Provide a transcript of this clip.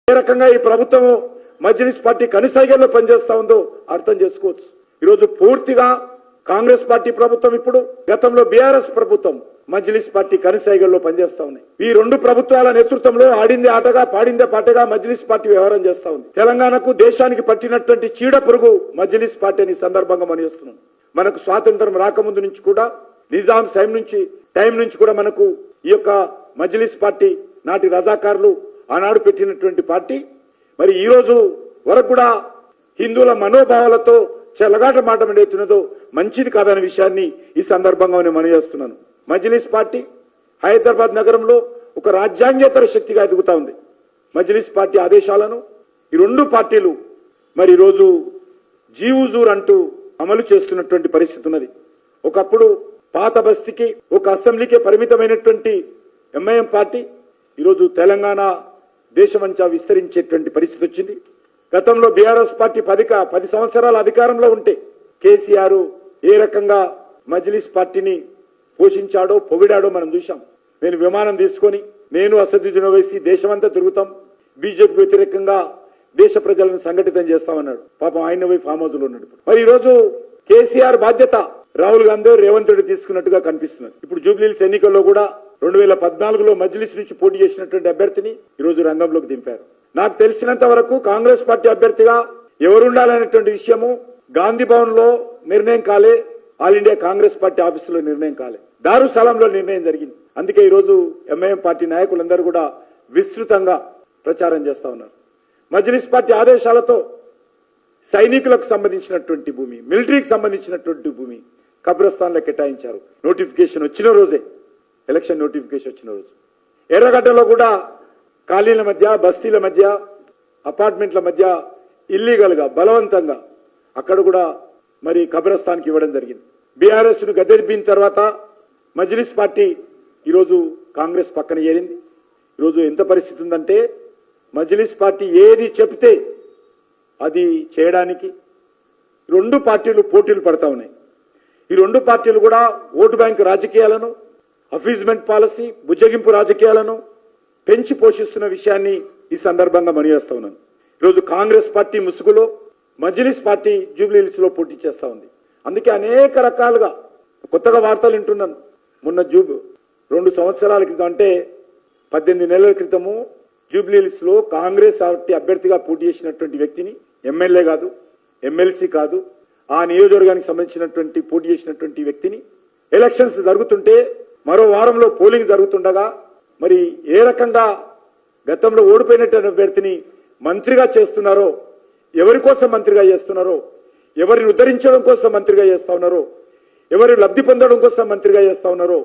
ఏ రకంగా ఈ ప్రభుత్వం మజ్లిస్ పార్టీ కనిసైగల్లో పనిచేస్తా ఉందో అర్థం చేసుకోవచ్చు. ఈరోజు పూర్తిగా కాంగ్రెస్ పార్టీ ప్రభుత్వం, ఇప్పుడు గతంలో బీఆర్ఎస్ ప్రభుత్వం మజ్లిస్ పార్టీ కనిసైగల్లో పనిచేస్తా ఉన్నాయి. ఈ రెండు ప్రభుత్వాల నేతృత్వంలో ఆడిందే ఆటగా పాడిందే పాటగా మజ్లిస్ పార్టీ వ్యవహారం చేస్తా ఉంది. తెలంగాణకు దేశానికి పట్టినటువంటి చీడ పురుగు మజ్లిస్ పార్టీ అని సందర్భంగా మనస్తున్నాం. మనకు స్వాతంత్రం రాకముందు నుంచి కూడా నిజాం టైం నుంచి కూడా మనకు ఈ యొక్క మజ్లిస్ పార్టీ నాటి రజాకారులు ఆనాడు పెట్టినటువంటి పార్టీ మరి ఈ రోజు వరకు కూడా హిందువుల మనోభావాలతో చెలగాట మాట ఏదైతున్నదో మంచిది కాదనే విషయాన్ని ఈ సందర్భంగా నేను మనవిస్తున్నాను. మజ్లిస్ పార్టీ హైదరాబాద్ నగరంలో ఒక రాజ్యాంగేతర శక్తిగా ఎదుగుతా ఉంది. మజ్లిస్ పార్టీ ఆదేశాలను ఈ రెండు పార్టీలు మరి ఈరోజు జీవుజూర్ అంటూ అమలు చేస్తున్నటువంటి పరిస్థితి ఉన్నది. ఒకప్పుడు పాత బస్తీకి ఒక అసెంబ్లీకే పరిమితమైనటువంటి ఎంఐఎం పార్టీ ఈరోజు తెలంగాణ దేశమంతా విస్తరించేటువంటి పరిస్థితి వచ్చింది. గతంలో బీఆర్ఎస్ పార్టీ 10 సంవత్సరాల అధికారంలో ఉంటే కేసీఆర్ ఏ రకంగా మజ్లిస్ పార్టీని పోషించాడో పొగిడాడో మనం చూశాం. నేను విమానం తీసుకొని నేను అసదుద్దీన్ ఓవైసీ దేశమంతా తిరుగుతాం, బీజేపీ వ్యతిరేకంగా దేశ ప్రజలను సంఘటితం చేస్తామన్నాడు. పాపం ఆయన పోయి ఫామ్ హౌస్ లో ఉన్నాడు. మరి ఈ రోజు కేసీఆర్ బాధ్యత రాహుల్ గాంధీ రేవంత్ రెడ్డి తీసుకున్నట్టుగా కనిపిస్తున్నది. ఇప్పుడు జూబ్లీహిల్స్ ఎన్నికల్లో కూడా 2014లో మజ్లిస్ నుంచి పోటీ చేసినటువంటి అభ్యర్థిని ఈ రోజు రంగంలోకి దింపారు. నాకు తెలిసినంత వరకు కాంగ్రెస్ పార్టీ అభ్యర్థిగా ఎవరుండాలనేటువంటి విషయము గాంధీ భవన్ లో నిర్ణయం కాలే, ఆల్ ఇండియా కాంగ్రెస్ పార్టీ ఆఫీసులో నిర్ణయం కాలే, దారుసలాంలో నిర్ణయం జరిగింది. అందుకే ఈ రోజు ఎంఐఎం పార్టీ నాయకులందరూ కూడా విస్తృతంగా ప్రచారం చేస్తా ఉన్నారు. మజ్లిస్ పార్టీ ఆదేశాలతో సైనికులకు సంబంధించినటువంటి భూమి, మిలిటరీకి సంబంధించినటువంటి భూమి కబ్రస్థాన్లో కేటాయించారు. నోటిఫికేషన్ వచ్చిన రోజే, ఎలక్షన్ నోటిఫికేషన్ వచ్చిన రోజు ఎర్రగడ్డలో కూడా కాలనీల మధ్య, బస్తీల మధ్య, అపార్ట్మెంట్ల మధ్య ఇల్లీగల్ గా బలవంతంగా అక్కడ కూడా మరి కబ్రస్థాన్కి ఇవ్వడం జరిగింది. బీఆర్ఎస్ ను గద్దెదింపిన తర్వాత మజ్లిస్ పార్టీ ఈరోజు కాంగ్రెస్ పక్కన చేరింది. ఈరోజు ఎంత పరిస్థితి ఉందంటే మజ్లిస్ పార్టీ ఏది చెప్తే అది చేయడానికి రెండు పార్టీలు పోటీలు పడతా ఉన్నాయి. ఈ రెండు పార్టీలు కూడా ఓటు బ్యాంకు రాజకీయాలను, అఫీజ్మెంట్ పాలసీ, బుజ్జగింపు రాజకీయాలను పెంచి పోషిస్తున్న విషయాన్ని ఈ సందర్భంగా మనవేస్తా ఉన్నాను. ఈరోజు కాంగ్రెస్ పార్టీ ముసుగులో మజ్లిస్ పార్టీ జూబ్లీహిల్స్ లో పోటీ చేస్తా ఉంది. అందుకే అనేక రకాలుగా కొత్తగా వార్తలు వింటున్నాను. మొన్న 2 సంవత్సరాల క్రితం అంటే 18 నెలల క్రితము జూబ్లీహిల్స్ లో కాంగ్రెస్ పార్టీ అభ్యర్థిగా పోటీ చేసినటువంటి వ్యక్తిని, ఎమ్మెల్యే కాదు, ఎమ్మెల్సీ కాదు, ఆ నియోజకవర్గానికి సంబంధించినటువంటి పోటీ చేసినటువంటి వ్యక్తిని ఎలక్షన్స్ జరుగుతుంటే మరో వారంలో పోలింగ్ జరుగుతుండగా మరి ఏ రకంగా గతంలో ఓడిపోయినటువంటి అభ్యర్థిని మంత్రిగా చేస్తున్నారో, ఎవరి కోసం మంత్రిగా చేస్తున్నారో, ఎవరిని ఉద్ధరించడం కోసం మంత్రిగా చేస్తా ఉన్నారో, ఎవరు లబ్ధి పొందడం కోసం మంత్రిగా చేస్తా ఉన్నారో